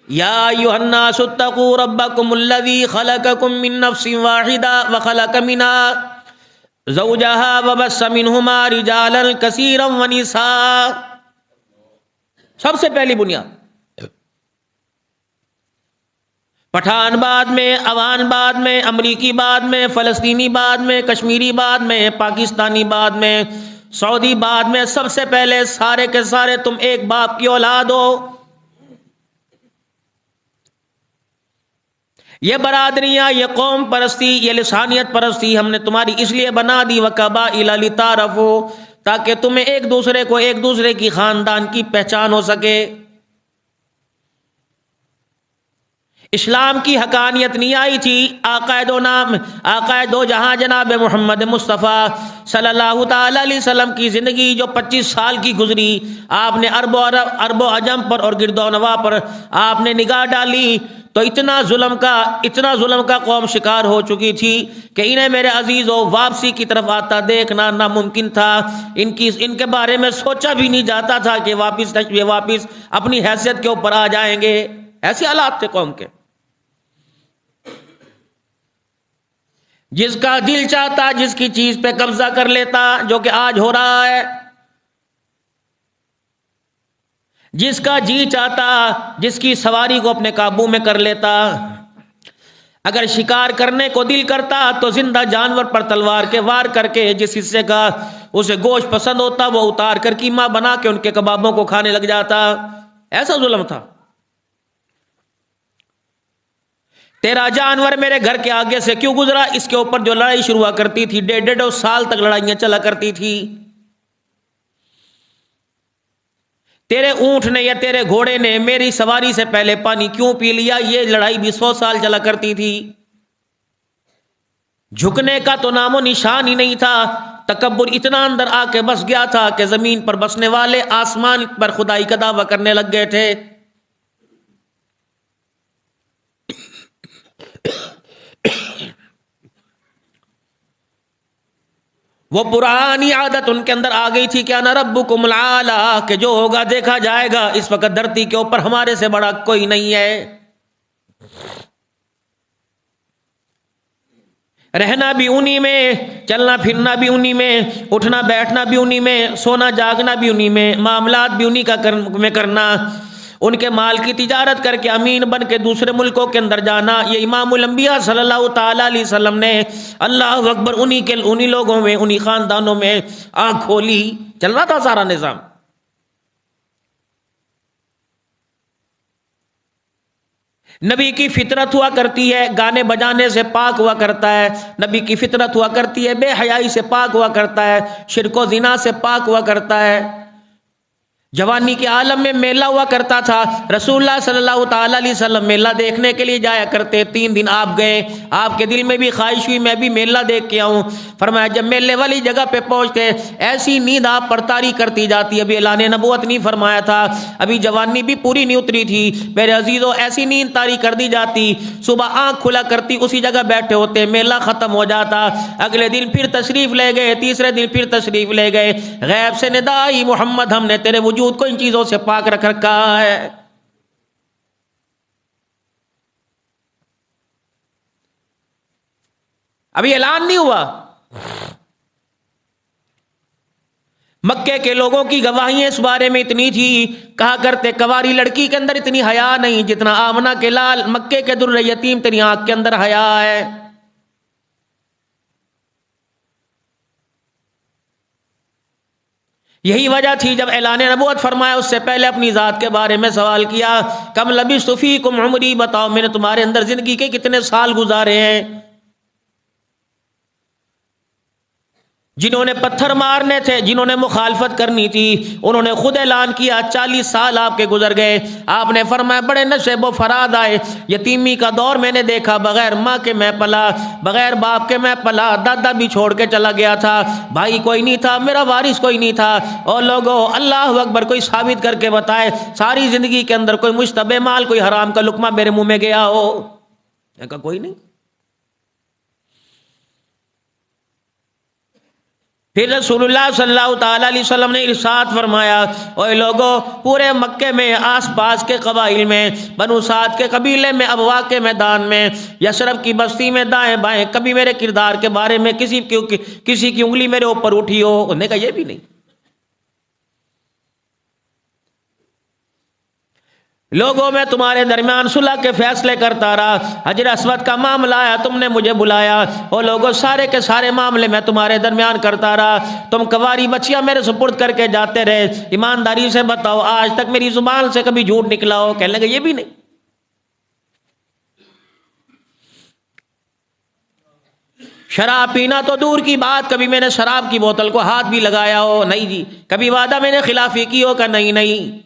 یا ایھا الناس اتقوا ربکم الذی خلقکم من نفس واحدہ وخلق منها زوجها وبث منہما رجالا کثیرا ونساء. سب سے پہلی بنیاد. پٹھان بعد میں، افغان بعد میں، امریکی بعد میں، فلسطینی بعد میں، کشمیری بعد میں، پاکستانی بعد میں، سعودی بعد میں، سب سے پہلے سارے کے سارے تم ایک باپ کی اولاد ہو. یہ برادریاں، یہ قوم پرستی، یہ لسانیت پرستی ہم نے تمہاری اس لیے بنا دی وَقَبَائِلَ لِتَعَارَفُوا، تاکہ تمہیں ایک دوسرے کو، ایک دوسرے کی خاندان کی پہچان ہو سکے. اسلام کی حقانیت نہیں آئی تھی. آقائے دو جہاں جناب محمد مصطفیٰ صلی اللہ تعالی علیہ وسلم کی زندگی جو 25 سال کی گزری، آپ نے عرب و عجم پر اور گرد و نواح پر آپ نے نگاہ ڈالی تو اتنا ظلم کا قوم شکار ہو چکی تھی کہ انہیں میرے عزیزو واپسی کی طرف آتا دیکھنا ناممکن تھا. ان کے بارے میں سوچا بھی نہیں جاتا تھا کہ واپس اپنی حیثیت کے اوپر آ جائیں گے. ایسے حالات تھے قوم کے. جس کا دل چاہتا جس کی چیز پہ قبضہ کر لیتا، جو کہ آج ہو رہا ہے. جس کا جی چاہتا جس کی سواری کو اپنے قابو میں کر لیتا. اگر شکار کرنے کو دل کرتا تو زندہ جانور پر تلوار کے وار کر کے جس حصے کا اسے گوشت پسند ہوتا وہ اتار کر قیمہ بنا کے ان کے کبابوں کو کھانے لگ جاتا. ایسا ظلم تھا. تیرا جانور میرے گھر کے آگے سے کیوں گزرا؟ اس کے اوپر جو لڑائی شروع ہوا کرتی تھی، 1.5 سال تک لڑائیاں چلا کرتی تھی. تیرے اونٹ نے یا تیرے گھوڑے نے میری سواری سے پہلے پانی کیوں پی لیا؟ یہ لڑائی بھی 100 سال چلا کرتی تھی. جھکنے کا تو نام و نشان ہی نہیں تھا. تکبر اتنا اندر آ کے بس گیا تھا کہ زمین پر بسنے والے آسمان پر خدائی کا دعویٰ کرنے لگ گئے تھے. وہ پرانی عادت ان کے اندر آ گئی تھی کہ انا ربکم العالی، کہ جو ہوگا دیکھا جائے گا. اس وقت دھرتی کے اوپر ہمارے سے بڑا کوئی نہیں ہے. رہنا بھی انہی میں، چلنا پھرنا بھی انہی میں، اٹھنا بیٹھنا بھی انہی میں، سونا جاگنا بھی انہی میں، معاملات بھی انہی کا میں کرنا. ان کے مال کی تجارت کر کے امین بن کے دوسرے ملکوں کے اندر جانا. یہ امام الانبیاء صلی اللہ تعالی علیہ وسلم نے اللہ اکبر انہی لوگوں میں، انہی خاندانوں میں آنکھ کھولی. چل رہا تھا سارا نظام. نبی کی فطرت ہوا کرتی ہے گانے بجانے سے پاک ہوا کرتا ہے. نبی کی فطرت ہوا کرتی ہے بے حیائی سے پاک ہوا کرتا ہے، شرک و زنا سے پاک ہوا کرتا ہے. جوانی کے عالم میں میلہ ہوا کرتا تھا. رسول اللہ صلی اللہ تعالی علیہ وسلم میلہ دیکھنے کے لیے جایا کرتے. 3 دن آپ گئے، آپ کے دل میں بھی خواہش ہوئی میں بھی میلہ دیکھ کے آؤں. فرمایا جب میلے والی جگہ پہ پہنچتے ایسی نیند آپ پر طاری کرتی جاتی. ابھی اعلان نبوت نہیں فرمایا تھا، ابھی جوانی بھی پوری نہیں اتری تھی. میرے عزیزو ایسی نیند طاری کر دی جاتی، صبح آنکھ کھلا کرتی اسی جگہ بیٹھے ہوتے، میلہ ختم ہو جاتا. اگلے دن پھر تشریف لے گئے، تیسرے دن پھر تشریف لے گئے. غیب سے ندا آئی محمد ہم نے تیرے وجود کو ان چیزوں سے پاک رکھ رکھا ہے. ابھی اعلان نہیں ہوا. مکے کے لوگوں کی گواہیاں اس بارے میں اتنی تھی، کہا کرتے کواری لڑکی کے اندر اتنی حیا نہیں جتنا آمنہ کے لال مکے کے در یتیم تیری آنکھ کے اندر حیا ہے. یہی وجہ تھی جب اعلان نبوت فرمایا اس سے پہلے اپنی ذات کے بارے میں سوال کیا، کم لبثت فیکم عمری، بتاؤ میں نے تمہارے اندر زندگی کے کتنے سال گزارے ہیں. جنہوں نے پتھر مارنے تھے، جنہوں نے مخالفت کرنی تھی، انہوں نے خود اعلان کیا 40 سال آپ کے گزر گئے. آپ نے فرمایا بڑے نشیب و فراد آئے. یتیمی کا دور میں نے دیکھا، بغیر ماں کے میں پلا، بغیر باپ کے میں پلا. دادا بھی چھوڑ کے چلا گیا تھا، بھائی کوئی نہیں تھا، میرا وارث کوئی نہیں تھا. اور لوگوں اللہ اکبر کوئی ثابت کر کے بتائے ساری زندگی کے اندر کوئی مشتبہ مال، کوئی حرام کا لقمہ میرے منہ میں گیا ہو؟ میں کہا کوئی نہیں. پھر رسول اللہ صلی اللہ تعالیٰ علیہ وسلم نے ارشاد فرمایا، اوے لوگوں، پورے مکے میں آس پاس کے قبائل میں، بنو سعد کے قبیلے میں، ابوا کے میدان میں، یثرب کی بستی میں دائیں بائیں کبھی میرے کردار کے بارے میں کسی کی انگلی میرے اوپر اٹھی ہو؟ انہوں نے کہا یہ بھی نہیں۔ لوگوں میں تمہارے درمیان صلح کے فیصلے کرتا رہا، حجر اسود کا معاملہ آیا تم نے مجھے بلایا، اور لوگوں سارے کے سارے معاملے میں تمہارے درمیان کرتا رہا، تم کواری بچیاں میرے سپرد کر کے جاتے رہے، ایمانداری سے بتاؤ آج تک میری زبان سے کبھی جھوٹ نکلا ہو؟ کہنے لگے یہ بھی نہیں۔ شراب پینا تو دور کی بات، کبھی میں نے شراب کی بوتل کو ہاتھ بھی لگایا ہو؟ نہیں جی۔ کبھی وعدہ میں نے خلافی کی ہو؟ کہ نہیں۔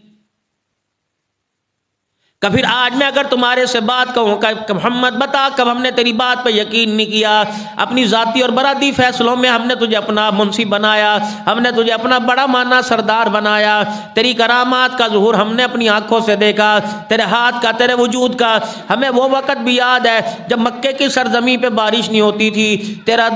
کہ پھر آج میں اگر تمہارے سے بات کہوں کہ محمد بتا کب ہم نے تیری بات پہ یقین نہیں کیا؟ اپنی ذاتی اور برادری فیصلوں میں ہم نے تجھے اپنا منصف بنایا، ہم نے تجھے اپنا بڑا مانا سردار بنایا، تیری کرامات کا ظہور ہم نے اپنی آنکھوں سے دیکھا، تیرے ہاتھ کا، تیرے وجود کا۔ ہمیں وہ وقت بھی یاد ہے جب مکے کی سرزمین پہ بارش نہیں ہوتی تھی، تیرا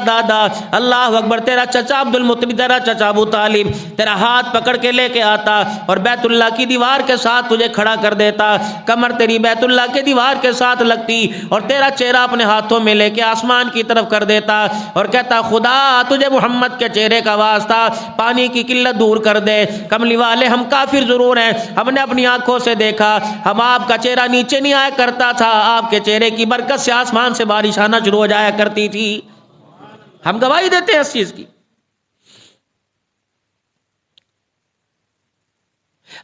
دادا اللہ اکبر، تیرا چچا عبد المطلب، تیرا چچا ابو طالب تیرا ہاتھ پکڑ کے لے کے آتا اور بیت اللہ کی دیوار کے ساتھ تجھے کھڑا کر دیتا، کمر تیری بیت اللہ کے دیوار کے ساتھ لگتی اور تیرا چہرہ اپنے ہاتھوں میں لے کے آسمان کی طرف کر دیتا اور کہتا خدا تجھے محمد کے چہرے کا واسطہ پانی کی قلت دور کر دے۔ کملی والے ہم کافر ضرور ہیں، ہم نے اپنی آنکھوں سے دیکھا، ہم آپ کا چہرہ نیچے نہیں آیا کرتا تھا، آپ کے چہرے کی برکت سے آسمان سے بارش آنا شروع ہو جایا کرتی تھی۔ ہم گواہی دیتے ہیں اس چیز کی۔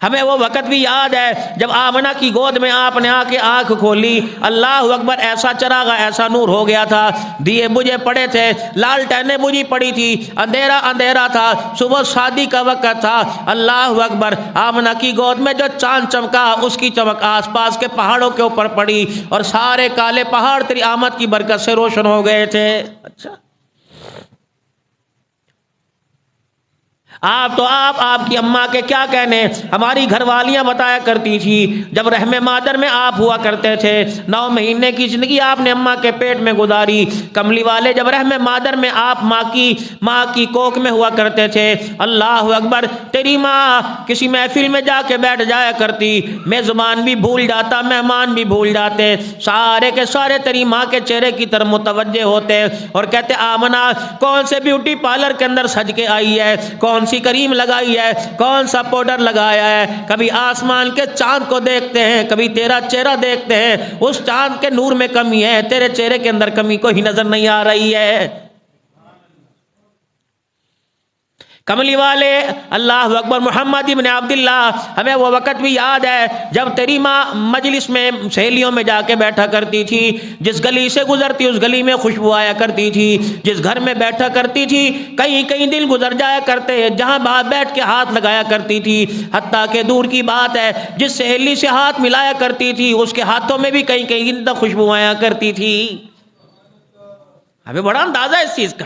ہمیں وہ وقت بھی یاد ہے جب آمنہ کی گود میں آپ نے آ کے آنکھ کھولی، اللہ اکبر، ایسا چراغا، ایسا نور ہو گیا تھا، دیے بجھے پڑے تھے، لالٹینیں بجھی پڑی تھی، اندھیرا اندھیرا تھا، صبح شادی کا وقت تھا، اللہ اکبر، آمنہ کی گود میں جو چاند چمکا اس کی چمک آس پاس کے پہاڑوں کے اوپر پڑی اور سارے کالے پہاڑ تیری آمد کی برکت سے روشن ہو گئے تھے۔ اچھا آپ کی اماں کے کیا کہنے، ہماری گھر والیاں بتایا کرتی تھی جب رحم مادر میں آپ ہوا کرتے تھے، 9 مہینے کی زندگی آپ نے اماں کے پیٹ میں گزاری۔ کملی والے جب رحم مادر میں آپ ماں کی کوکھ میں ہوا کرتے تھے، اللہ اکبر، تیری ماں کسی محفل میں جا کے بیٹھ جایا کرتی، میزبان بھی بھول جاتا، مہمان بھی بھول جاتے، سارے کے سارے تیری ماں کے چہرے کی طرف متوجہ ہوتے اور کہتے آمنہ کون سے بیوٹی پارلر کے اندر سج کے آئی ہے، کون سی کریم لگائی ہے، کون سا پاؤڈر لگایا ہے۔ کبھی آسمان کے چاند کو دیکھتے ہیں، کبھی تیرا چہرہ دیکھتے ہیں، اس چاند کے نور میں کمی ہے، تیرے چہرے کے اندر کمی کوئی نظر نہیں آ رہی ہے۔ کملی والے اللہ اکبر، محمد ابن عبداللہ، ہمیں وہ وقت بھی یاد ہے جب تیری ماں مجلس میں سہیلیوں میں جا کے بیٹھا کرتی تھی، جس گلی سے گزرتی اس گلی میں خوشبو آیا کرتی تھی، جس گھر میں بیٹھا کرتی تھی کئی دن گزر جایا کرتے جہاں باہر بیٹھ کے ہاتھ لگایا کرتی تھی، حتیٰ کہ دور کی بات ہے جس سہیلی سے ہاتھ ملایا کرتی تھی اس کے ہاتھوں میں بھی کئی دن تک خوشبو آیا کرتی تھی۔ ہمیں بڑا اندازہ ہے اس چیز کا۔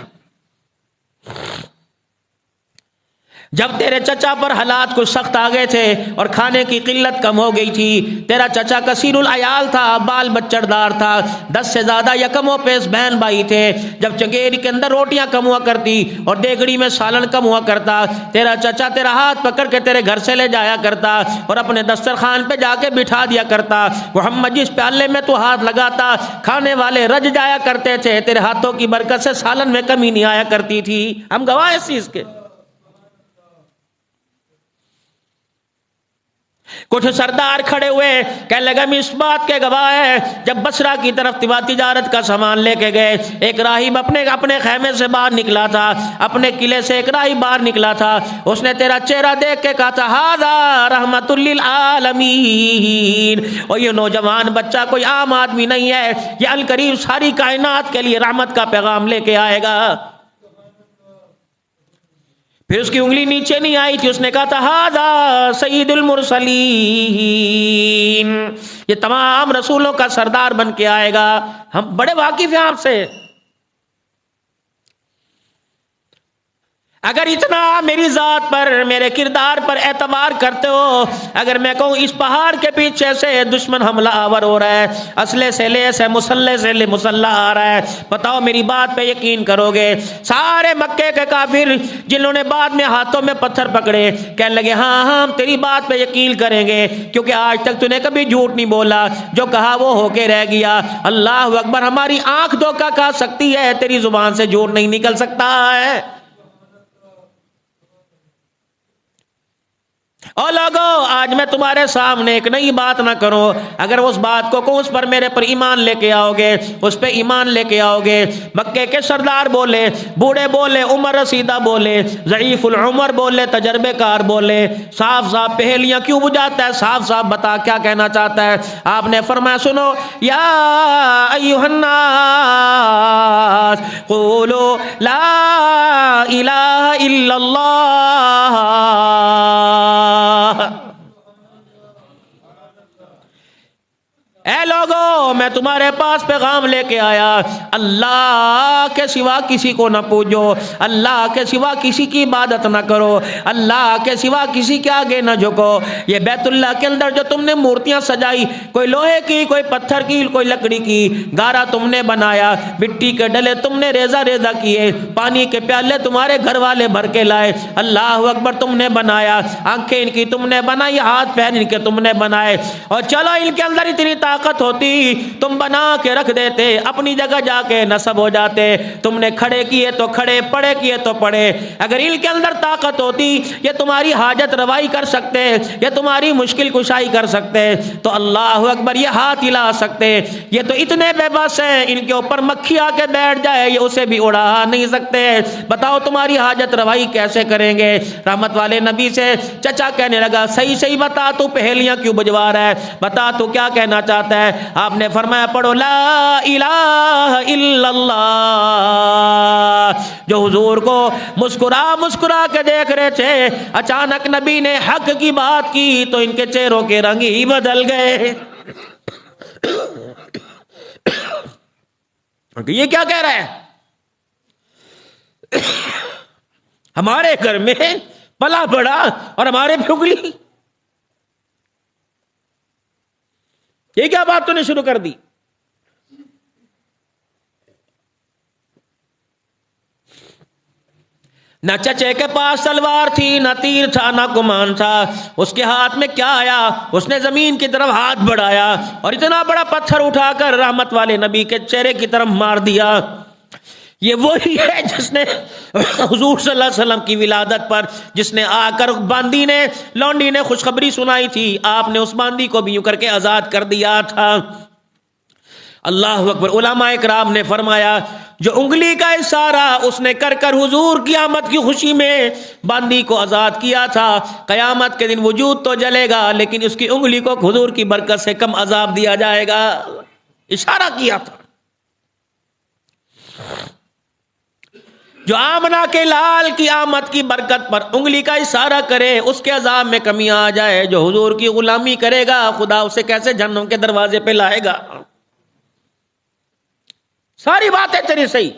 جب تیرے چچا پر حالات کچھ سخت آ گئے تھے اور کھانے کی قلت کم ہو گئی تھی، تیرا چچا کثیر العیال تھا، بال بچڑ دار تھا، 10 سے زیادہ یکم و پیش بہن بھائی تھے، جب چنگیری کے اندر روٹیاں کم ہوا کرتی اور دیگڑی میں سالن کم ہوا کرتا، تیرا چچا تیرا ہاتھ پکڑ کے تیرے گھر سے لے جایا کرتا اور اپنے دسترخوان پہ جا کے بٹھا دیا کرتا۔ محمد جس پیالے میں تو ہاتھ لگاتا کھانے والے رج جایا کرتے تھے، تیرے ہاتھوں کی برکت سے سالن میں کمی نہیں آیا کرتی تھی۔ ہم گواہ اس چیز کے۔ کچھ سردار کھڑے ہوئے، کہنے لگا ہم اس بات کے گواہ ہیں جب بصرہ کی طرف تجارت کا سامان لے کے گئے، ایک راہب اپنے خیمے سے باہر نکلا تھا، اپنے قلعے سے ایک راہب باہر نکلا تھا، اس نے تیرا چہرہ دیکھ کے کہا تھا ھذا رحمت للعالمین، اور یہ نوجوان بچہ کوئی عام آدمی نہیں ہے، یہ القریب ساری کائنات کے لیے رحمت کا پیغام لے کے آئے گا۔ پھر اس کی انگلی نیچے نہیں آئی تھی، اس نے کہا تھا ھذا سید المرسلین، یہ تمام رسولوں کا سردار بن کے آئے گا۔ ہم بڑے واقف ہیں آپ سے۔ اگر اتنا میری ذات پر میرے کردار پر اعتبار کرتے ہو، اگر میں کہوں اس پہاڑ کے پیچھے سے دشمن حملہ آور ہو رہا ہے، اسلحے سے لیس ہے، مسلح سے مسلح آ رہا ہے، بتاؤ میری بات پہ یقین کرو گے؟ سارے مکے کے کافر جنہوں نے بعد میں ہاتھوں میں پتھر پکڑے کہنے لگے ہاں ہاں ہم تیری بات پہ یقین کریں گے، کیونکہ آج تک تو نے کبھی جھوٹ نہیں بولا، جو کہا وہ ہو کے رہ گیا۔ اللہ اکبر، ہماری آنکھ دھوکہ کھا سکتی ہے، تیری زبان سے جھوٹ نہیں نکل سکتا ہے۔ اور لوگوں، آج میں تمہارے سامنے ایک نئی بات نہ کروں، اگر اس بات کو کہوں اس پر میرے پر ایمان لے کے آؤ گے، اس پہ ایمان لے کے آؤ گے۔ مکے کے سردار بولے، بوڑھے بولے، عمر رسیدہ بولے، ضعیف العمر بولے، تجربے کار بولے، صاف صاف پہیلیاں کیوں بجاتا ہے؟ صاف صاف بتا کیا کہنا چاہتا ہے؟ آپ نے فرمایا سنو، یا ایھا الناس قولوا لا الہ الا اللہ۔ اے لوگو، میں تمہارے پاس پیغام لے کے آیا، اللہ کے سوا کسی کو نہ پوجو، اللہ کے سوا کسی کی عبادت نہ کرو، اللہ کے سوا کسی کے آگے نہ جھکو۔ یہ بیت اللہ کے اندر جو تم نے مورتیاں سجائی، کوئی لوہے کی، کوئی پتھر کی، کوئی لکڑی کی، گارا تم نے بنایا، مٹی کے ڈلے تم نے ریزہ ریزہ کیے، پانی کے پیالے تمہارے گھر والے بھر کے لائے، اللہ اکبر، تم نے بنایا، آنکھیں ان کی تم نے بنائی، ہاتھ پیر ان کے تم نے بنائے، اور چلو ان کے اندر اتنی طاقت ہوتی تم بنا کے رکھ دیتے، اپنی جگہ جا کے نصب ہو جاتے، تم نے کھڑے کیے تو کھڑے، پڑے کیے تو پڑے۔ اگر ان کے اندر طاقت ہوتی، یہ تمہاری حاجت روائی کر سکتے، یہ تمہاری مشکل کشائی کر سکتے، تو اللہ اکبر یہ ہاتھ ہلا سکتے۔ یہ تو اتنے بے بس ہیں، ان کے اوپر مکھی آ کے بیٹھ جائے یہ اسے بھی اڑا نہیں سکتے، بتاؤ تمہاری حاجت روائی کیسے کریں گے؟ رحمت والے نبی سے چچا کہنے لگا صحیح صحیح بتا، تو پہیلیاں کیوں بجوا رہا ہے؟ بتا تو کیا کہنا چاہتا ہے؟ آپ نے فرمایا پڑھو لا الہ الا اللہ۔ جو حضور کو مسکرا مسکرا کے دیکھ رہے تھے، اچانک نبی نے حق کی بات کی تو ان کے چہروں کے رنگ ہی بدل گئے۔ یہ کیا کہہ رہا ہے؟ ہمارے گھر میں پلا بڑا اور ہمارے پھگلی، یہ کیا بات تو نے شروع کر دی؟ نہ چچے کے پاس تلوار تھی، نہ تیر تھا، نہ کمان تھا، اس کے ہاتھ میں کیا آیا؟ اس نے زمین کی طرف ہاتھ بڑھایا اور اتنا بڑا پتھر اٹھا کر رحمت والے نبی کے چہرے کی طرف مار دیا۔ یہ وہی ہے جس نے حضور صلی اللہ علیہ وسلم کی ولادت پر، جس نے آ کر باندی نے، لونڈی نے خوشخبری سنائی تھی، آپ نے اس باندی کو بھی یوں کر کے آزاد کر دیا تھا۔ اللہ اکبر۔ علماء اکرام نے فرمایا جو انگلی کا اشارہ اس نے کر کر حضور کی آمد کی خوشی میں باندی کو آزاد کیا تھا، قیامت کے دن وجود تو جلے گا لیکن اس کی انگلی کو حضور کی برکت سے کم عذاب دیا جائے گا، اشارہ کیا تھا۔ جو آمنہ کے لال کی آمد کی برکت پر انگلی کا اشارہ کرے اس کے عذاب میں کمی آ جائے، جو حضور کی غلامی کرے گا خدا اسے کیسے جہنم کے دروازے پہ لائے گا؟ ساری باتیں تیری صحیح۔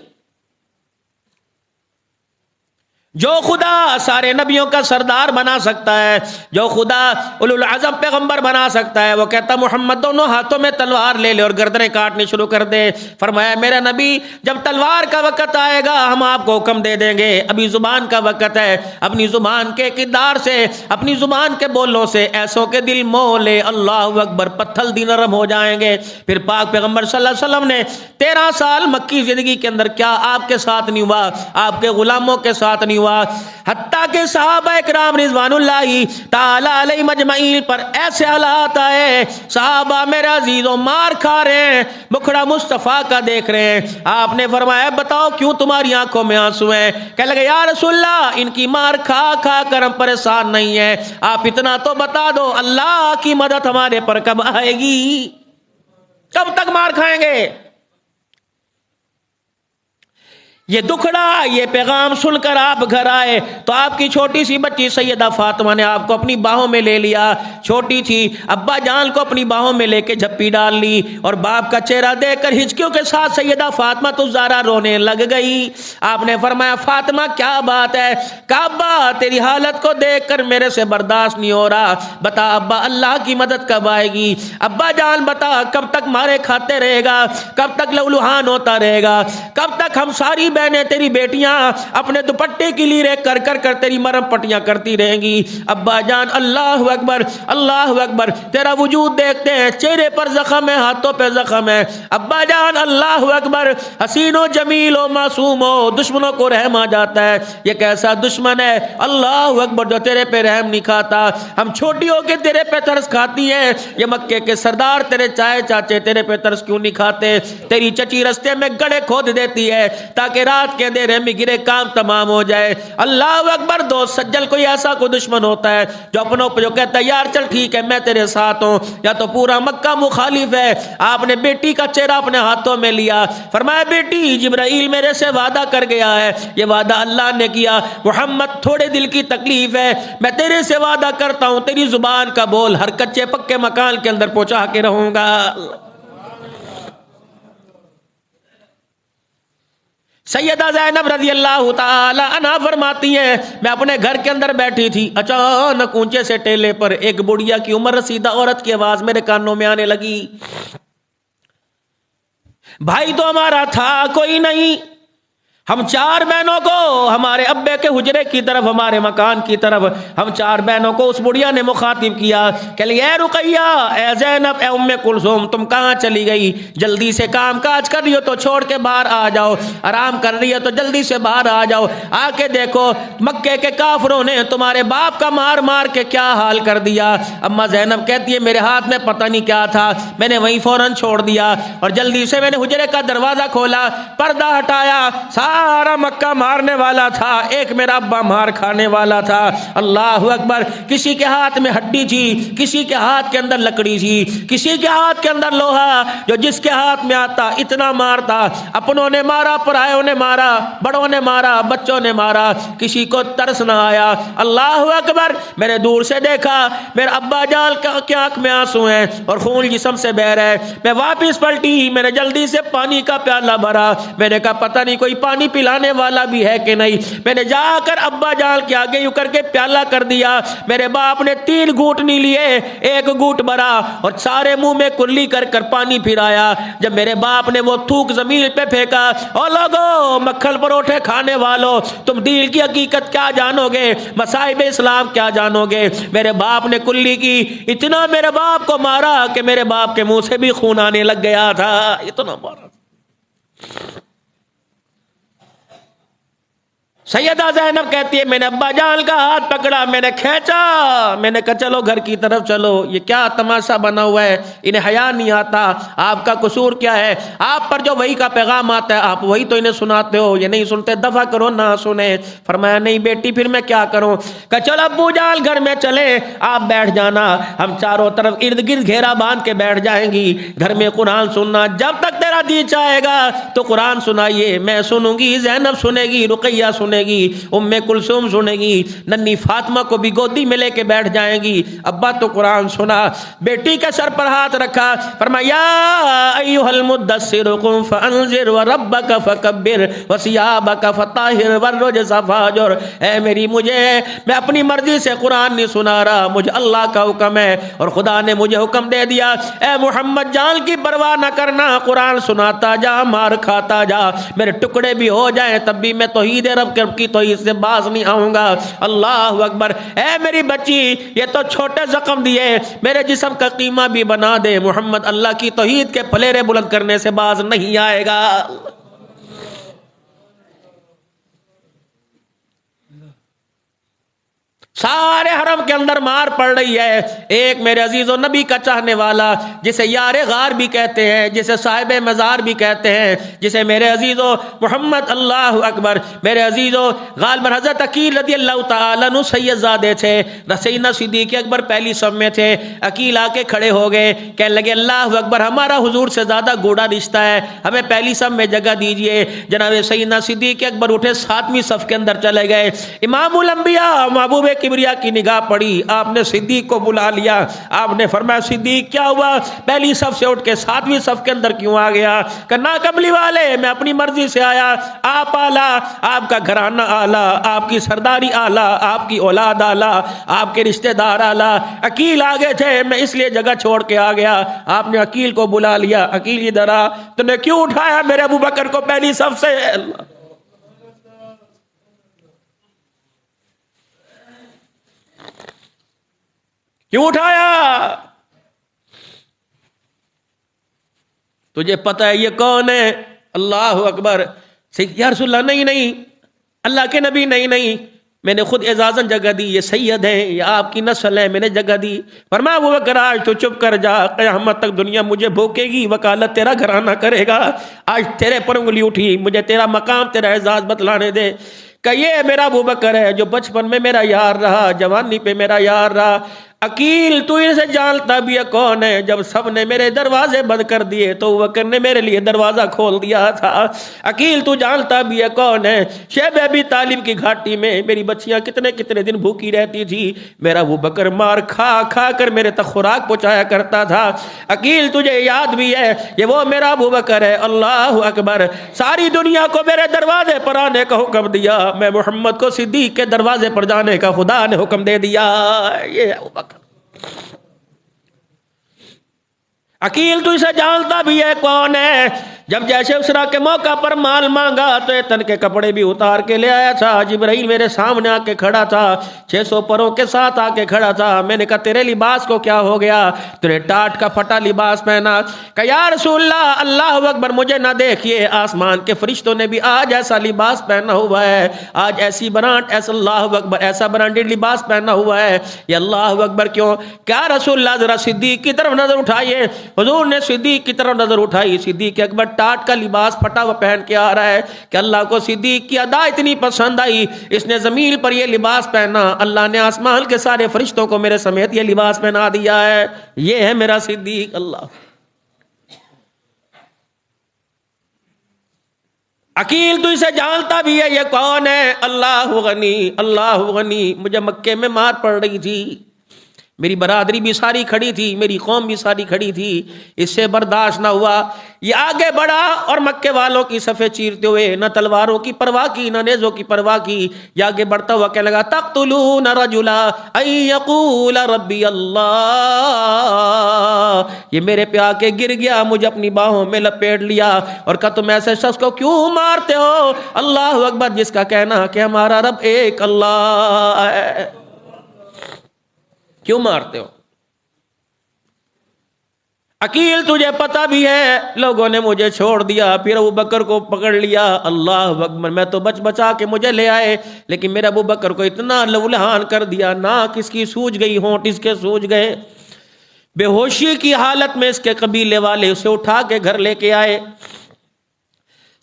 جو خدا سارے نبیوں کا سردار بنا سکتا ہے، جو خدا اولو العزم پیغمبر بنا سکتا ہے، وہ کہتا محمد دونوں ہاتھوں میں تلوار لے لے اور گردنیں کاٹنی شروع کر دے۔ فرمایا میرا نبی جب تلوار کا وقت آئے گا ہم آپ کو حکم دے دیں گے، ابھی زبان کا وقت ہے، اپنی زبان کے کردار سے، اپنی زبان کے بولوں سے ایسوں کے دل مو لے، اللہ اکبر، پتھر دی نرم ہو جائیں گے۔ پھر پاک پیغمبر صلی اللہ علیہ وسلم نے 13 سال مکی زندگی کے اندر کیا آپ کے ساتھ نہیں ہوا؟ آپ کے غلاموں کے ساتھ نہیں ہوا؟ حتیٰ کہ صحابہ اکرام رضوان اللہ تعالی علیہ مجمعین پر ایسے حالات آئے، صحابہ میرے عزیزوں مار کھا رہے ہیں، مکھڑا مصطفیٰ کا دیکھ رہے ہیں۔ آپ نے فرمایا بتاؤ کیوں تمہاری آنکھوں میں آنسو ہیں؟ کہنے لگے یا رسول اللہ ان کی مار کھا کھا کر ہم پریشان نہیں ہیں، آپ اتنا تو بتا دو اللہ کی مدد ہمارے پر کب آئے گی؟ کب تک مار کھائیں گے؟ یہ دکھڑا یہ پیغام سن کر آپ گھر آئے تو آپ کی چھوٹی سی بچی سیدہ فاطمہ نے آپ کو اپنی باہوں میں لے لیا. چھوٹی تھی، ابا جان کو اپنی باہوں میں لے کے جھپی ڈال لی اور باپ کا چہرہ دیکھ کر ہچکیوں کے ساتھ سیدہ فاطمہ تو زہرا رونے لگ گئی. آپ نے فرمایا فاطمہ کیا بات ہے؟ کہا ابا تیری حالت کو دیکھ کر میرے سے برداشت نہیں ہو رہا، بتا ابا اللہ کی مدد کب آئے گی؟ ابا جان بتا کب تک مارے کھاتے رہے گا، کب تک لہولہان ہوتا رہے گا، کب تک ہم ساری بہنیں تیری بیٹیاں اپنے دوپٹے کی لیرے کر کر کر تیری مرم پٹیاں کرتی رہیں گی؟ ابا جان اللہ اکبر اللہ اکبر، تیرا وجود دیکھتے ہیں، چہرے پر زخم ہے، ہاتھوں پہ زخم ہے. ابا جان اللہ اکبر، حسین و جمیل و معصوم ہو، دشمنوں کو رحم آ جاتا ہے. یہ کیسا دشمن ہے اللہ اکبر جو تیرے پہ رحم نہیں کھاتا؟ ہم چھوٹی ہو کے تیرے پہ ترس کھاتی ہیں، یہ مکے کے سردار تیرے چائے چاچے تیرے پہ ترس کیوں نہیں کھاتے؟ تیری چچی رستے میں گڑھے کھود دیتی ہے تاکہ رات کے اندھیرے میں گرے کام تمام ہو جائے. اللہ اکبر. دوست سجل کوئی ایسا کوئی دشمن ہوتا ہے جو اپنوں پہ جو کہتا ہے یار چل ٹھیک ہے میں تیرے ساتھ ہوں، یا تو پورا مکہ مخالف ہے. آپ نے بیٹی کا چہرہ اپنے ہاتھوں میں لیا، فرمایا بیٹی جبرائیل میرے سے وعدہ کر گیا ہے، یہ وعدہ اللہ نے کیا. محمد تھوڑے دل کی تکلیف ہے، میں تیرے سے وعدہ کرتا ہوں تیری زبان کا بول ہر کچے پکے مکان کے اندر پہنچا کے رہوں گا. سیدہ زینب رضی اللہ تعالی عنہا فرماتی ہیں میں اپنے گھر کے اندر بیٹھی تھی، اچانک اونچے سے ٹیلے پر ایک بڑھیا کی عمر رسیدہ عورت کی آواز میرے کانوں میں آنے لگی. بھائی تو ہمارا تھا کوئی نہیں، ہم چار بہنوں کو ہمارے ابے کے حجرے کی طرف، ہمارے مکان کی طرف، ہم چار بہنوں کو اس بڑھیا نے مخاطب کیا کہ اے رقیہ، اے زینب، اے ام کلثوم، تم کہاں چلی گئی؟ جلدی سے کام کاج کر رہی ہو تو چھوڑ کے باہر آ جاؤ، آرام کر رہی ہو تو جلدی سے باہر آ جاؤ، آ کے دیکھو مکے کے کافروں نے تمہارے باپ کا مار مار کے کیا حال کر دیا. اما زینب کہتی ہے میرے ہاتھ میں پتہ نہیں کیا تھا، میں نے وہیں فوراً چھوڑ دیا اور جلدی سے میں نے حجرے کا دروازہ کھولا، پردہ ہٹایا، سارا مکہ مارنے والا تھا، ایک میرا ابا مار کھانے والا تھا. اللہ اکبر. کسی کے ہاتھ میں ہڈی تھی، کسی کے ہاتھ کے اندر لکڑی تھی، کسی کے ہاتھ کے اندر لوہا، جو جس کے ہاتھ میں آتا اتنا مارتا. اپنوں نے مارا، پرایوں نے مارا، بڑوں نے مارا، بچوں نے مارا، کسی کو ترس نہ آیا. اللہ اکبر. میں نے دور سے دیکھا میرے ابا جان کی آنکھ میں آنسو ہیں اور خون جسم سے بہ رہا ہے. میں واپس پلٹی، میں نے جلدی سے پانی کا پیالہ بھرا، میں نے کہا پتہ نہیں کوئی پانی پلانے والا بھی ہے کہ نہیں. میں نے جا کر ابا جان کے آگے یوں کر کے پیالہ کر دیا. میرے باپ نے 3 گھونٹ نہیں لیے، ایک گھونٹ بھرا اور سارے منہ میں کلی کر کر پانی پھرایا. جب میرے باپ نے وہ تھوک زمین پہ پھینکا، او لوگو مکھن پروٹھے کھانے والو، تم دین کی حقیقت کیا جانو گے، مصائب اسلام کیا جانو گے؟ میرے باپ نے کلی کی، اتنا میرے باپ کو مارا کہ میرے باپ کے منہ سے بھی خون آنے لگ گیا تھا. اتنا مارا. سیدہ زینب کہتی ہے میں نے ابا جان کا ہاتھ پکڑا، میں نے کھینچا، میں نے کہا چلو گھر کی طرف چلو. یہ کیا تماشا بنا ہوا ہے؟ انہیں حیا نہیں آتا. آپ کا قصور کیا ہے؟ آپ پر جو وحی کا پیغام آتا ہے آپ وہی تو انہیں سناتے ہو، یہ نہیں سنتے، دفع کرو نہ سنیں. فرمایا نہیں بیٹی پھر میں کیا کروں؟ کہ چلو ابو جان گھر میں چلے، آپ بیٹھ جانا، ہم چاروں طرف ارد گرد گھیرا باندھ کے بیٹھ جائیں گی، گھر میں قرآن سننا، جب تک تیرا جی چاہے گا تو قرآن سنائیے، میں سنوں گی، زینب سنے گی، رقیہ سنے گی، ام کلثوم سنے گی، ننھی فاطمہ کو بھی گودی میں لے کے بیٹھ جائیں گی. ابا تو قرآن سنا. بیٹی کے سر پر ہاتھ رکھا، فرمایا ایھا المدثر قم فانذر وربک فکبر وثیابک فطہر والرجز فہجر. اے میری میں اپنی مرضی سے قرآن نہیں سنا رہا، مجھے اللہ کا حکم ہے اور خدا نے مجھے حکم دے دیا اے محمد جان کی پرواہ نہ کرنا، قرآن سناتا جا، مار کھاتا جا، میرے ٹکڑے بھی ہو جائیں تب بھی میں توحید رب کی توحید سے باز نہیں آؤں گا. اللہ اکبر. اے میری بچی یہ تو چھوٹے زخم دیے، میرے جسم کا قیمہ بھی بنا دے، محمد اللہ کی توحید کے پلیرے بلند کرنے سے باز نہیں آئے گا. سارے حرم کے اندر مار پڑ رہی ہے. ایک میرے عزیز و نبی کا چاہنے والا جسے یار غار بھی کہتے ہیں، جسے صاحب مزار بھی کہتے ہیں، جسے میرے عزیز و محمد اللہ اکبر میرے عزیز و غالباً حضرت عقیل رضی اللہ تعالیٰ عنہ سید زادے تھے. سیدنا صدیق اکبر پہلی صف میں تھے. عقیل آ کے کھڑے ہو گئے، کہنے لگے اللہ اکبر، ہمارا حضور سے زیادہ گوڑا رشتہ ہے، ہمیں پہلی صف میں جگہ دیجئے. جناب سیدنا صدیق اکبر اٹھے، 7ویں صف کے اندر چلے گئے. امام الانبیاء محبوب کبریا کی نگاہ پڑی، آپ نے صدیق کو بلا لیا. آپ نے فرمایا صدیق کیا ہوا، پہلی صف سے اٹھ کے 7ویں صف کے اندر کیوں آ گیا؟ کہنا قبلی والے میں اپنی مرضی سے آیا، آپ اعلیٰ، آپ کا گھرانہ اعلیٰ، آپ کی سرداری اعلیٰ، آپ کی اولاد اعلیٰ، آپ کے رشتہ دار اعلیٰ. عقیل آگے تھے، میں اس لیے جگہ چھوڑ کے آ گیا. آپ نے عقیل کو بلا لیا، عقیل ادھر آ، تو نے کیوں اٹھایا میرے ابو بکر کو پہلی صف سے؟ اللہ کیوں اٹھایا؟ تجھے پتہ ہے یہ کون ہے؟ اللہ اکبر. یا رسول اللہ نہیں نہیں، اللہ کے نبی نہیں نہیں، میں نے خود اعزازاً جگہ دی، یہ سید ہے، یہ آپ کی نسل ہے، میں نے جگہ دی. فرمایا ابو بکر آج تو چپ کر جا، قیامت تک دنیا مجھے بھوکے گی، وکالت تیرا گھرانہ کرے گا. آج تیرے پر انگلی اٹھی، مجھے تیرا مقام تیرا اعزاز بتلانے دے کہ یہ میرا ابو بکر ہے جو بچپن میں میرا یار رہا، جوانی پہ میرا یار رہا. عقیل تو اسے جانتا بھی ہے کون ہے؟ جب سب نے میرے دروازے بند کر دیے تو ابو بکر نے میرے لیے دروازہ کھول دیا تھا. عقیل تو جانتا بھی ہے کون ہے؟ شیب ابی طالب کی گھاٹی میں میری بچیاں کتنے کتنے دن بھوکی رہتی تھی، میرا ابو بکر مار کھا کھا کر میرے تک خوراک پہنچایا کرتا تھا. عقیل تجھے یاد بھی ہے یہ وہ میرا ابو بکر ہے. اللہ اکبر. ساری دنیا کو میرے دروازے پر آنے کا حکم دیا، میں محمد کو صدیق کے دروازے پر جانے کا خدا نے حکم دے دیا. یہ ابو بکر. عقیل تو اسے جانتا بھی ہے کون ہے؟ جب جیسے اسرا کے موقع پر مال مانگا تو تن کے کپڑے بھی اتار کے لے آیا تھا. جبرائیل میرے سامنے آ کے کھڑا تھا، 600 پروں کے ساتھ آ کے کھڑا تھا. میں نے کہا تیرے لباس کو کیا ہو گیا؟ تیرے ٹاٹ کا پھٹا لباس پہنا. کہ یا رسول اللہ، اللہ اکبر، مجھے نہ دیکھیے، آسمان کے فرشتوں نے بھی آج ایسا لباس پہنا ہوا ہے، آج ایسی برانڈ، ایسا اللہ اکبر، ایسا برانڈڈ لباس پہنا ہوا ہے. یہ اللہ اکبر کیوں؟ کیا رسول اللہ ذرا صدیق کی طرف نظر اٹھائیے. حضور نے صدیق کی طرف نظر اٹھائی. صدیق اکبر ٹاٹ کا لباس پھٹا ہوا پہن کے آ رہا ہے کہ اللہ کو صدیق کی ادا اتنی پسند آئی، اس نے زمین پر یہ لباس پہنا، اللہ نے آسمان کے سارے فرشتوں کو میرے سمیت یہ لباس پہنا دیا ہے. یہ ہے میرا صدیق. اللہ. عقیل تو اسے جانتا بھی ہے یہ کون ہے؟ اللہ غنی، اللہ غنی. مجھے مکے میں مار پڑ رہی تھی، میری برادری بھی ساری کھڑی تھی، میری قوم بھی ساری کھڑی تھی، اس سے برداشت نہ ہوا. یہ آگے بڑھا اور مکے والوں کی صفیں چیرتے ہوئے نہ تلواروں کی پرواہ کی نہ نیزوں کی پرواہ کی. یہ آگے بڑھتا ہوا کہنے لگا تقتلون رجلا ان یقول ربی اللہ. یہ میرے پہ آ کے گر گیا، مجھے اپنی باہوں میں لپیٹ لیا اور کہا تم ایسے شخص کو کیوں مارتے ہو؟ اللہ اکبر، جس کا کہنا کہ ہمارا رب ایک اللہ ہے، کیوں مارتے ہو؟ عقیل تجھے پتہ بھی ہے لوگوں نے مجھے چھوڑ دیا، پھر ابو بکر کو پکڑ لیا. اللہ اکبر. میں تو بچ بچا کے مجھے لے آئے، لیکن میرے ابو بکر کو اتنا لولہان کر دیا، ناک اس کی سوج گئی، ہونٹ اس کے سوج گئے. بے ہوشی کی حالت میں اس کے قبیلے والے اسے اٹھا کے گھر لے کے آئے.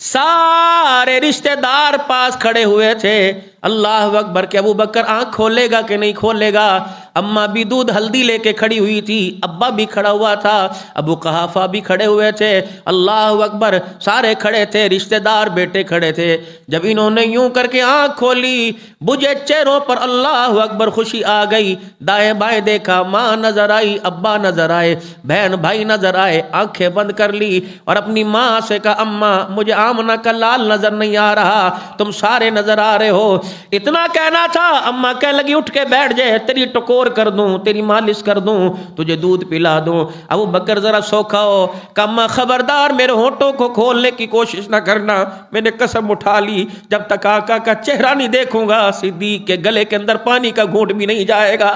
سارے رشتہ دار پاس کھڑے ہوئے تھے. اللہ اکبر. کہ ابو بکر آنکھ کھولے گا کہ نہیں کھولے گا؟ اماں بھی دودھ ہلدی لے کے کھڑی ہوئی تھی، ابا بھی کھڑا ہوا تھا، ابو قحافہ بھی کھڑے ہوئے تھے. اللہ اکبر. سارے کھڑے تھے، رشتہ دار بیٹے کھڑے تھے. جب انہوں نے یوں کر کے آنکھ کھولی، بجھے چہروں پر اللہ اکبر خوشی آ گئی. دائیں بائیں دیکھا، ماں نظر آئی، ابا نظر آئے، بہن بھائی نظر آئے. آنکھیں بند کر لی اور اپنی ماں سے کہا اماں مجھے آمنہ کا لال نظر نہیں آ رہا، تم سارے نظر آ رہے ہو. اتنا کہنا تھا، اماں کہنے لگی اٹھ کے بیٹھ جائے، تیری ٹکور کر دوں، تیری مالش کر دوں، تجھے دودھ پلا دوں. ابو بکر ذرا سوکھا ہو. کہ اماں خبردار میرے ہونٹوں کو کھولنے کی کوشش نہ کرنا، میں نے قسم اٹھا لی جب تک آقا کا چہرہ نہیں دیکھوں گا صدیق کے گلے کے اندر پانی کا گھونٹ بھی نہیں جائے گا.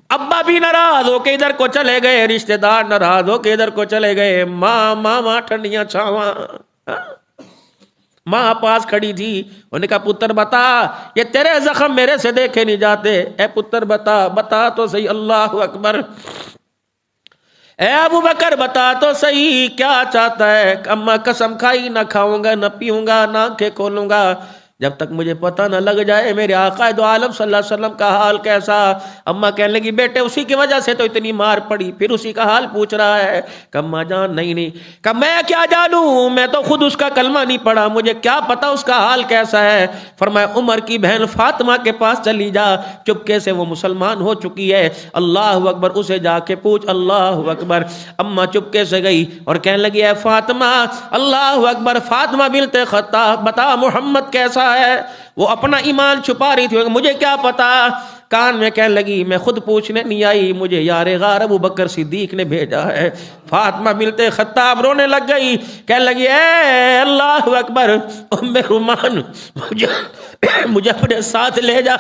ابا بھی ناراض ہو کے ادھر کو چلے گئے، رشتہ دار ناراض ہو کے ادھر کو چلے گئے. ماں ٹھنڈیاں چھاواں. ماں پاس کھڑی تھی، انہوں نے کہا پتر بتا، یہ تیرے زخم میرے سے دیکھے نہیں جاتے، اے پتر بتا، بتا تو صحیح، اللہ اکبر، اے ابو بکر بتا تو صحیح کیا چاہتا ہے؟ اماں قسم کھائی نہ کھاؤں گا، نہ پیوں گا، نہ آنکھیں کھولوں گا جب تک مجھے پتہ نہ لگ جائے میرے آقا دو عالم صلی اللہ علیہ وسلم کا حال کیسا۔ اماں کہنے لگی بیٹے اسی کی وجہ سے تو اتنی مار پڑی، پھر اسی کا حال پوچھ رہا ہے؟ کہ اماں جان نہیں، کہ میں کیا جانوں، میں تو خود اس کا کلمہ نہیں پڑھا، مجھے کیا پتا اس کا حال کیسا ہے۔ فرمایا عمر کی بہن فاطمہ کے پاس چلی جا، چپکے سے وہ مسلمان ہو چکی ہے، اللہ اکبر، اسے جا کے پوچھ، اللہ اکبر۔ اماں چپکے سے گئی اور کہنے لگی اے فاطمہ، اللہ اکبر، فاطمہ بنت خطاب بتا محمد کیسا ہے؟ وہ اپنا ایمان چھپا رہی تھی، مجھے کیا پتا۔ کان میں کہنے لگی میں خود پوچھنے نہیں آئی، مجھے یار غار ابو بکر صدیق نے بھیجا ہے۔ فاطمہ بنت خطاب رونے لگ گئی، کہنے لگی اے اللہ اکبر ام رومان، مجھے اپنے ساتھ لے جا۔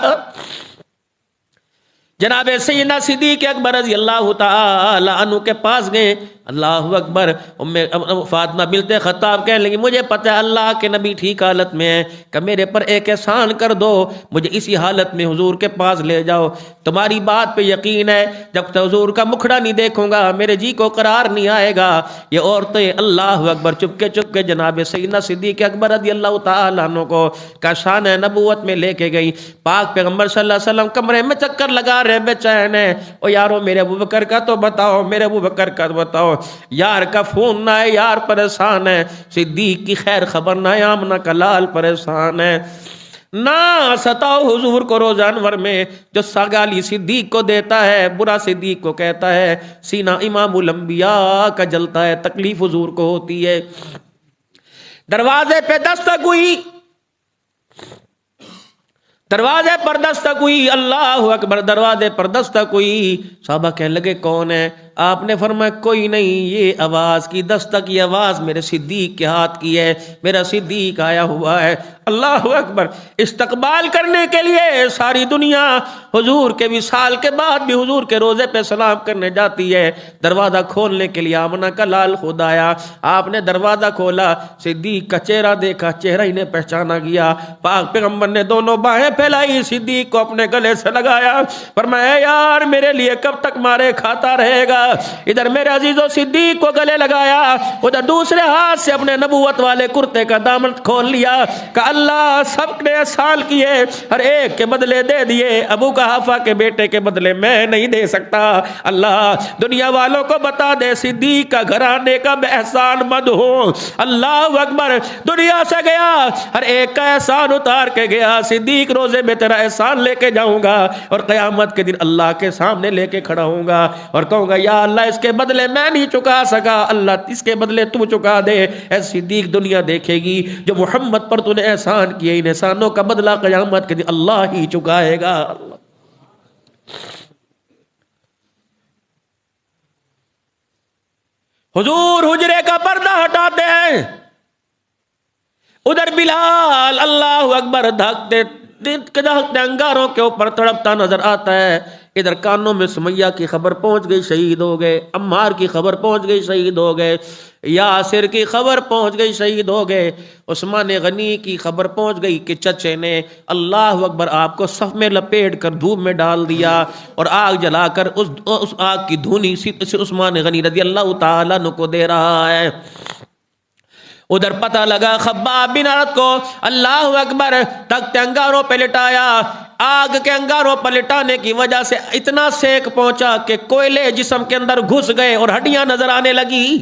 جناب سیدنا صدیق اکبر رضی اللہ تعالی عنہ کے پاس گئے، اللہ اکبر۔ فاطمہ بنت خطاب کہنے لگی مجھے پتہ ہے اللہ کے نبی ٹھیک حالت میں ہے، کہ میرے پر ایک احسان کر دو، مجھے اسی حالت میں حضور کے پاس لے جاؤ، تمہاری بات پہ یقین ہے جب تک حضور کا مکھڑا نہیں دیکھوں گا میرے جی کو قرار نہیں آئے گا۔ یہ عورتیں اللہ اکبر چپکے چپکے جناب سیدنا صدیق اکبر رضی اللہ تعالی عنہ کو کا شان نبوت میں لے کے گئی۔ پاک پیغمبر صلی اللہ علیہ وسلم کمرے میں چکر لگا رہے بے چین ہے، او یارو میرے ابو بکر کا تو بتاؤ، میرے ابو بکر کا تو بتاؤ، یار کا فون نہ ہے، یار پریشان ہے، صدیق کی خیر خبر نہ ہے، آمنہ کا لال پریشان ہے۔ نہ ستاؤ حضور کو روز انور میں، جو سگالی صدیق کو دیتا ہے برا صدیق کو کہتا ہے، سینہ امام الانبیاء کا جلتا ہے، تکلیف حضور کو ہوتی ہے۔ دروازے پہ دستک ہوئی، دروازے پر دستک ہوئی، اللہ اکبر، دروازے پر دستک ہوئی۔ صحابہ کہنے لگے کون ہے؟ آپ نے فرمایا کوئی نہیں، یہ آواز کی دستک، یہ آواز میرے صدیق کے ہاتھ کی ہے، میرا صدیق آیا ہوا ہے۔ اللہ اکبر، استقبال کرنے کے لیے ساری دنیا حضور کے وصال کے بعد بھی حضور کے روزے پہ سلام کرنے جاتی ہے۔ دروازہ کھولنے کے لیے آمنہ کا لال خود آیا، آپ نے دروازہ کھولا، صدیق کا چہرہ دیکھا، چہرہ ہی نے پہچانا گیا۔ پاک پیغمبر نے دونوں باہیں پھیلائی، صدیق کو اپنے گلے سے لگایا، فرمایا یار میرے لیے کب تک مارے کھاتا رہے گا؟ ادھر میرے عزیزو صدیق کو گلے لگایا، ادھر دوسرے ہاتھ سے اپنے نبوت والے کرتے کا دامن کھول لیا کہ اللہ سب نے احسان کیے، ہر ایک کے بدلے دے دیے، ابو قحافہ کے بیٹے کے بدلے میں نہیں دے سکتا۔ اللہ دنیا والوں کو بتا دے صدیق کا گھرانے کا میں احسان مند ہوں۔ اللہ اکبر، دنیا سے گیا، ہر ایک کا احسان اتار کے گیا۔ صدیق روزے میں تیرا احسان لے کے جاؤں گا اور قیامت کے دن اللہ کے سامنے لے کے کھڑا ہوں گا اور کہوں گا یا اللہ اس کے بدلے میں نہیں چکا سکا، اللہ اس کے بدلے تو چکا دے۔ اے صدیق دنیا دیکھے گی جو محمد پر تو نے احسان کیے، ان احسانوں کا بدلہ قیامت کے دن اللہ ہی چکائے گا۔ حضور حجرے کا پردہ ہٹاتے ہیں، ادھر بلال اللہ اکبر دھکتے انگاروں کے اوپر تڑپتا نظر آتا ہے، ادھر کانوں میں سمیہ کی خبر پہنچ گئی، شہید ہو گئے، عمار کی خبر پہنچ گئی، شہید ہو گئے، یاسر کی خبر پہنچ گئی، شہید ہو گئے، عثمان غنی کی خبر پہنچ گئی کہ چچے نے اللہ اکبر آپ کو صف میں لپیٹ کر دھوپ میں ڈال دیا اور آگ جلا کر اس آگ کی دھونی عثمان غنی رضی اللہ تعالیٰ عنہ کو دے رہا ہے۔ ادھر پتہ لگا خباب بن عرت کو اللہ اکبر تخت انگاروں پہ لٹایا، آگ کے انگاروں پر لٹانے کی وجہ سے اتنا سیک پہنچا کہ کوئلے جسم کے اندر گھس گئے اور ہڈیاں نظر آنے لگی۔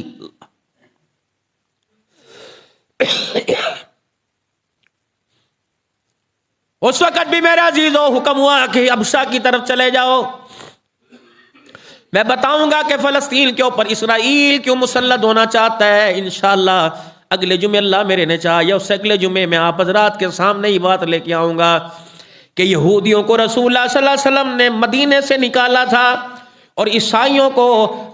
اس وقت بھی میرے عزیزو حکم ہوا کہ ابشا کی طرف چلے جاؤ، میں بتاؤں گا کہ فلسطین کے اوپر اسرائیل کیوں مسلط ہونا چاہتا ہے۔ انشاءاللہ اگلے جمعے اللہ میرے نے چاہا یا اس سے اگلے جمعے میں آپ حضرات کے سامنے یہ بات لے کے آؤں گا کہ یہودیوں کو رسول اللہ صلی اللہ علیہ وسلم نے مدینے سے نکالا تھا اور عیسائیوں کو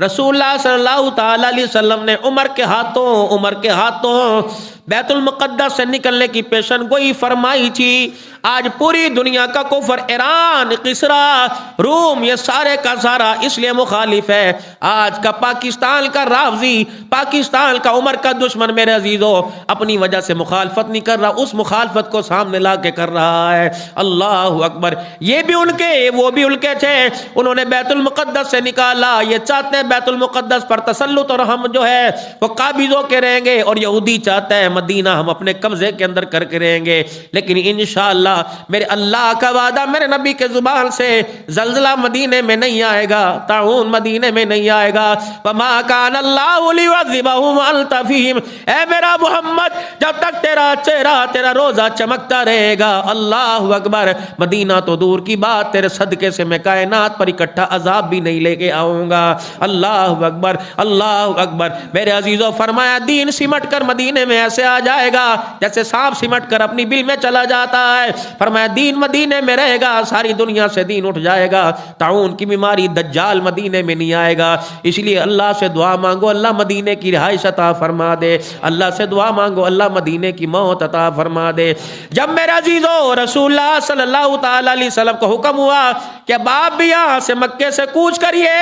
رسول اللہ صلی اللہ تعالی علیہ وسلم نے عمر کے ہاتھوں بیت المقدس سے نکلنے کی پیشن گوئی فرمائی تھی. آج پوری دنیا کا کفر، ایران، کسرا، روم، یہ سارے کا سارا اس لیے مخالف ہے. آج کا پاکستان کا رافضی، پاکستان کا عمر کا دشمن میرے عزیزو اپنی وجہ سے مخالفت نہیں کر رہا، اس مخالفت کو سامنے لا کے کر رہا ہے. اللہ اکبر. یہ بھی ان کے وہ بھی ان کے تھے، انہوں نے بیت المقدس سے نکالا. یہ چاہتے ہیں بیت المقدس پر تسلط اور ہم جو ہے وہ قابض ہو کے رہیں گے، اور یہودی چاہتا ہے مدینہ ہم اپنے قبضے کے اندر کر کے رہیں گے. لیکن انشاءاللہ میرے اللہ کا وعدہ میرے نبی کے زبان سے، زلزلہ مدینے میں نہیں آئے گا، طاعون مدینے میں نہیں آئے گا. وما کان اللہ لیعذبہم وانت فیہم. اے میرا محمد، جب تک تیرا چہرہ، تیرا روزہ چمکتا رہے گا، اللہ اکبر، مدینہ تو دور کی بات، تیرے صدقے سے میں کائنات پر اکٹھا عذاب بھی نہیں لے کے آؤں گا. اللہ اکبر، اللہ اکبر. میرے عزیزوں فرمایا دین سمٹ کر مدینے میں ایسے آ جائے گا جیسے سانپ سمٹ کر اپنی بل میں چلا جاتا ہے. فرمایا دین مدینے میں رہے گا، ساری دنیا سے دین اٹھ جائے گا. طاعون کی بیماری، دجال مدینے میں نہیں آئے گا. اس لیے اللہ سے دعا مانگو اللہ مدینے کی رہائش عطا فرما دے. اللہ سے دعا مانگو اللہ مدینے کی موت عطا فرما دے. جب میرے عزیزو رسول اللہ صلی اللہ تعالی علیہ وسلم کو حکم ہوا کہ باپ بھی یہاں سے مکے سے کوچ کریے،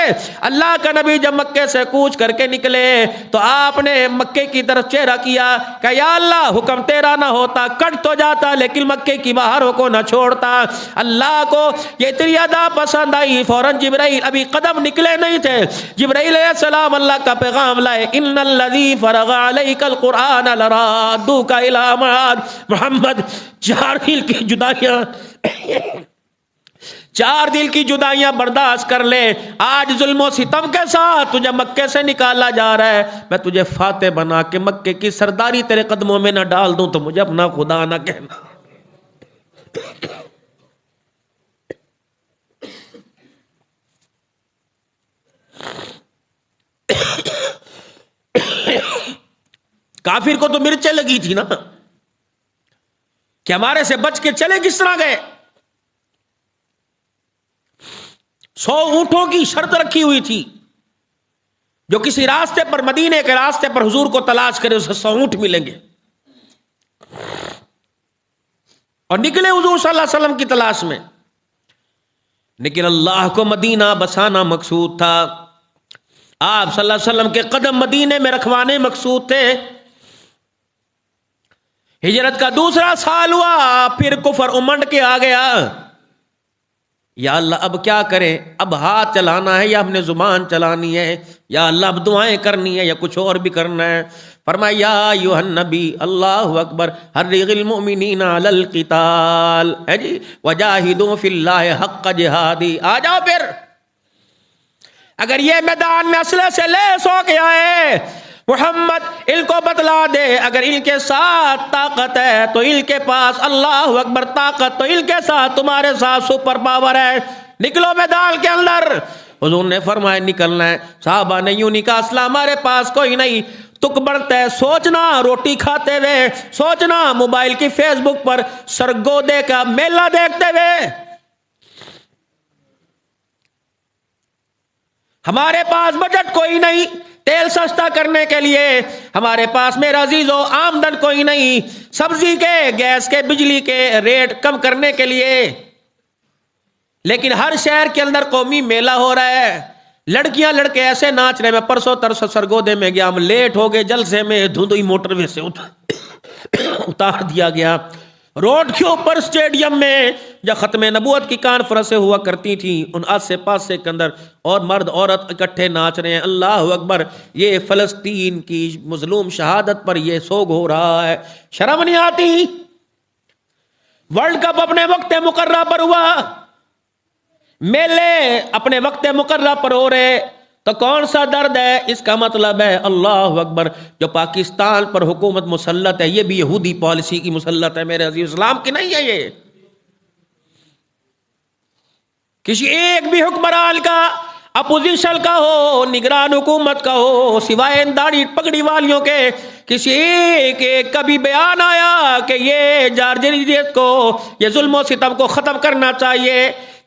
اللہ کا نبی جب مکے سے کوچ کر کے نکلے تو آپ نے مکے کی طرف چہرہ کیا کہ یا اللہ حکم تیرا نہ ہوتا کٹ تو جاتا، لیکن مکے کی باہروں کو نہ چھوڑتا. اللہ کو یہ تیری ادا پسند آئی. فوراً جبرائیل، ابھی قدم نکلے نہیں تھے، جبرائیل علیہ السلام اللہ کا پیغام لائے. ان الذی فرغ علیک القرآن لرادوک الی معاد. محمد، چار دل کی جدائیاں برداشت کر لے. آج ظلم و ستم کے ساتھ تجھے مکے سے نکالا جا رہا ہے، میں تجھے فاتح بنا کے مکے کی سرداری تیرے قدموں میں نہ ڈال دوں تو مجھے اپنا خدا نہ کہنا. کافر کو تو مرچیں لگی تھی نا کہ ہمارے سے بچ کے چلے کس طرح گئے. 100 اونٹوں کی شرط رکھی ہوئی تھی، جو کسی راستے پر، مدینے کے راستے پر حضور کو تلاش کرے اسے 100 اونٹ ملیں گے. اور نکلے حضور صلی اللہ علیہ وسلم کی تلاش میں. لیکن اللہ کو مدینہ بسانا مقصود تھا، آپ صلی اللہ علیہ وسلم کے قدم مدینے میں رکھوانے مقصود تھے. ہجرت کا دوسرا سال ہوا، پھر کفر امنڈ کے آ گیا. یا اللہ اب کیا کریں، اب ہاتھ چلانا ہے یا ہم نے زبان چلانی ہے، یا اللہ اب دعائیں کرنی ہے یا کچھ اور بھی کرنا ہے. فرمایا یا ایھا النبی، اللہ اکبر، حرض المؤمنین علی القتال، ہے جی، وجاہدوا فی اللہ حق جہادی. آ جاؤ پھر، اگر یہ میدان میں اسلحے سے لیس ہو کے آئے، محمد ان کو بتلا دے اگر ان کے ساتھ طاقت ہے تو ان کے پاس، اللہ اکبر، طاقت تو ان کے ساتھ، تمہارے ساتھ سپر پاور ہے، نکلو میدان کے اندر. حضور نے فرمایا نکلنا ہے. صحابہ نے یوں نہیں کہا اسلحہ ہمارے پاس کوئی نہیں. تک بڑھتا ہے، سوچنا روٹی کھاتے ہوئے، سوچنا موبائل کی فیس بک پر سرگودے کا میلہ دیکھتے ہوئے. ہمارے پاس بجٹ کوئی نہیں تیل سستا کرنے کے لیے، ہمارے پاس میرا عزیزو آمدن کوئی نہیں سبزی کے، گیس کے، بجلی کے ریٹ کم کرنے کے لیے. لیکن ہر شہر کے اندر قومی میلہ ہو رہا ہے، لڑکیاں لڑکے ایسے ناچ رہے. میں پرسوں ترسوں سرگودے میں گیا، ہم لیٹ ہو گئے، جلسے میں دھندوئی موٹر وے سے اتار دیا گیا. روڈ کے اوپر اسٹیڈیم میں جب ختم نبوت کی کانفرنسیں ہوا کرتی تھیں، ان آسے پاسے کے اندر اور مرد عورت اکٹھے ناچ رہے ہیں. اللہ اکبر، یہ فلسطین کی مظلوم شہادت پر یہ سوگ ہو رہا ہے. شرم نہیں آتی؟ ورلڈ کپ اپنے وقت مقررہ پر ہوا، میلے اپنے وقت مقررہ پر ہو رہے، تو کون سا درد ہے؟ اس کا مطلب ہے اللہ اکبر، جو پاکستان پر حکومت مسلط ہے یہ بھی یہودی پالیسی کی مسلط ہے میرے عزیز، اسلام کی نہیں ہے. یہ کسی ایک بھی حکمران کا، اپوزیشن کا ہو، نگران حکومت کا ہو، سوائے ان داڑھی پگڑی والیوں کے، کسی ایک کا بھی بیان آیا کہ یہ جارجریت کو، یہ ظلم و ستم کو ختم کرنا چاہیے؟